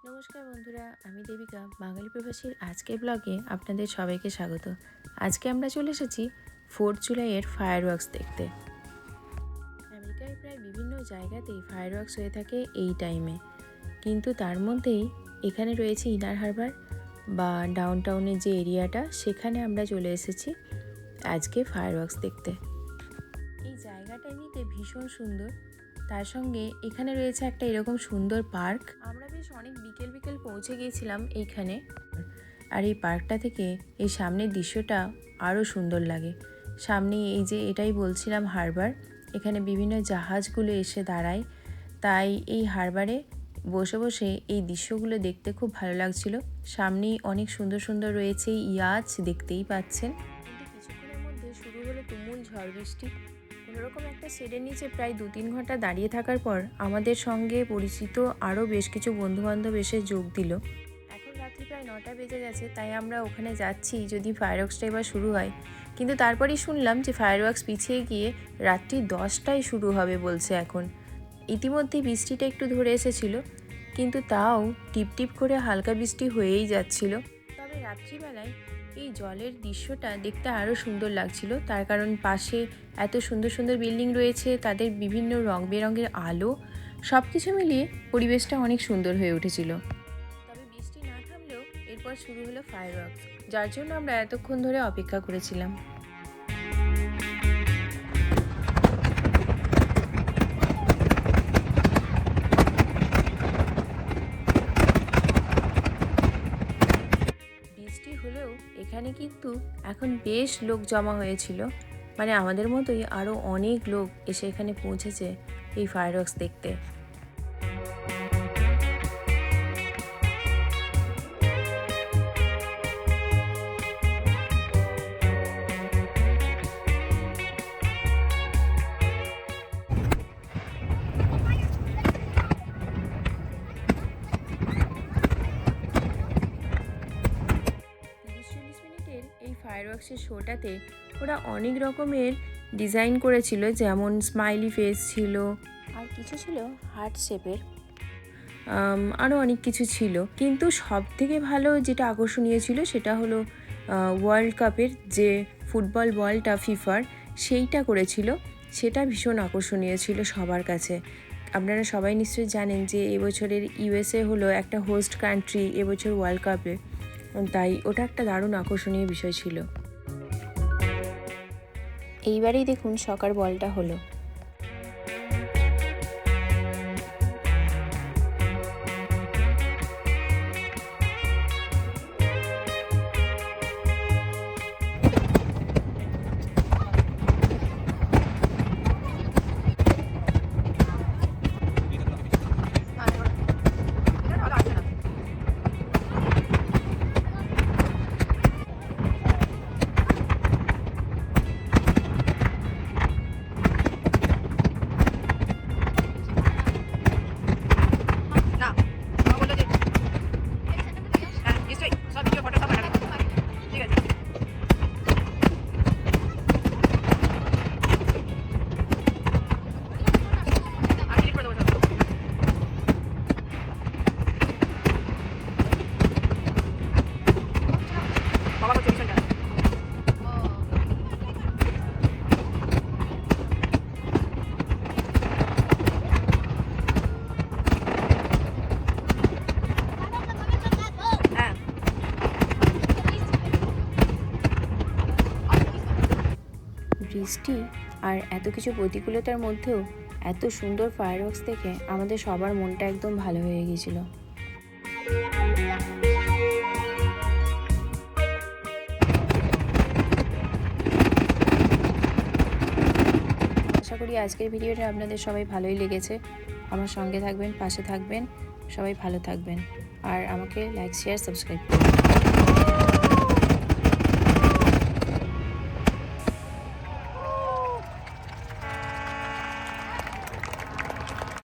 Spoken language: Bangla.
নমস্কার বন্ধুরা, আমি দেবিকা বাঙালি প্রবাসীর আজকের ব্লগে আপনাদের সবাইকে স্বাগত। আজকে আমরা চলে এসেছি 4th জুলাইয়ের ফায়ারওয়ার্কস দেখতে। আমেরিকায় প্রায় বিভিন্ন জায়গাতেই ফায়ারওয়ার্কস হয়ে থাকে এই টাইমে, কিন্তু তার মধ্যেই এখানে রয়েছে ইনার হারবার বা ডাউনটাউনের যে এরিয়াটা, সেখানে আমরা চলে এসেছি আজকে ফায়ারওয়ার্কস দেখতে। এই জায়গাটা এমনিতে ভীষণ সুন্দর, তার সঙ্গে এখানে রয়েছে একটা এরকম সুন্দর পার্ক। আমরা বেশ অনেক বিকেল পৌঁছে গিয়েছিলাম এইখানে, আর এই পার্কটা থেকে এই সামনের দৃশ্যটা আরও সুন্দর লাগে। সামনে এই যে এটাই বলছিলাম হারবার, এখানে বিভিন্ন জাহাজগুলো এসে দাঁড়ায়, তাই এই হারবারে বসে বসে এই দৃশ্যগুলো দেখতে খুব ভালো লাগছিল। সামনেই অনেক সুন্দর সুন্দর রয়েছে ইয়াচ, দেখতেই পাচ্ছেন। কিন্তু কিছুক্ষণের মধ্যে শুরু হলো তুমুল ঝড় বৃষ্টি। কোনোরকম একটা শেডের নিচে প্রায় 2-3 ঘন্টা দাঁড়িয়ে থাকার পর আমাদের সঙ্গে পরিচিত আরও বেশ কিছু বন্ধুবান্ধব এসে যোগ দিল। এখন রাত্রি প্রায় 9টা বেজে গেছে, তাই আমরা ওখানে যাচ্ছি যদি ফায়ারওয়ার্কসটা এবার শুরু হয়। কিন্তু তারপরেই শুনলাম যে ফায়ারওয়ার্কস পিছিয়ে গিয়ে রাত্রি 10টায় শুরু হবে বলছে এখন। ইতিমধ্যে বৃষ্টিটা একটু ধরে এসেছিল, কিন্তু তাও টিপটিপ করে হালকা বৃষ্টি হয়েই যাচ্ছিল। তবে রাত্রিবেলায় এই জলের দৃশ্যটা দেখতে আরও সুন্দর লাগছিল, তার কারণ পাশে এত সুন্দর সুন্দর বিল্ডিং রয়েছে, তাদের বিভিন্ন রং বেরঙের আলো, সব কিছু মিলিয়ে পরিবেশটা অনেক সুন্দর হয়ে উঠেছিল। তবে বৃষ্টি না থামলেও এরপর শুরু হলো ফায়ারওয়ার্কস, যার জন্য আমরা এতক্ষণ ধরে অপেক্ষা করেছিলাম। বৃষ্টি হলেও এখানে কিন্তু এখন বেশ লোক জমা হয়েছিল, মানে আমাদের মতোই আরও অনেক লোক এসে এখানে পৌঁছেছে এই ফায়ারওয়ার্কস দেখতে। এই ফায়ারওয়ার্কসের শোটাতে ওরা অনেক রকমের ডিজাইন করেছিল, যেমন স্মাইলি ফেস ছিল, আর কিছু ছিল হার্ট শেপের, আরও অনেক কিছু ছিল। কিন্তু সব থেকে ভালো যেটা আকর্ষণীয় ছিল সেটা হলো ওয়ার্ল্ড কাপের যে ফুটবল বলটা ফিফার, সেইটা করেছিল। সেটা ভীষণ আকর্ষণীয় ছিল সবার কাছে। আপনারা সবাই নিশ্চয়ই জানেন যে এবছরের ইউএসএ হলো একটা হোস্ট কান্ট্রি এবছর ওয়ার্ল্ড কাপে, তাই ওটা একটা দারুণ আকর্ষণীয় বিষয় ছিল। এইবারেই দেখুন সকার বলটা হলো। বৃষ্টি আর এত কিছু প্রতিকূলতার মধ্যেও এত সুন্দর ফায়ারওয়ার্কস দেখে আমাদের সবার মনটা একদম ভালো হয়ে গিয়েছিল। আশা করি আজকের ভিডিওটা আপনাদের সবাই ভালোই লেগেছে। আমার সঙ্গে থাকবেন, পাশে থাকবেন, সবাই ভালো থাকবেন, আর আমাকে লাইক, শেয়ার, সাবস্ক্রাইব করুন।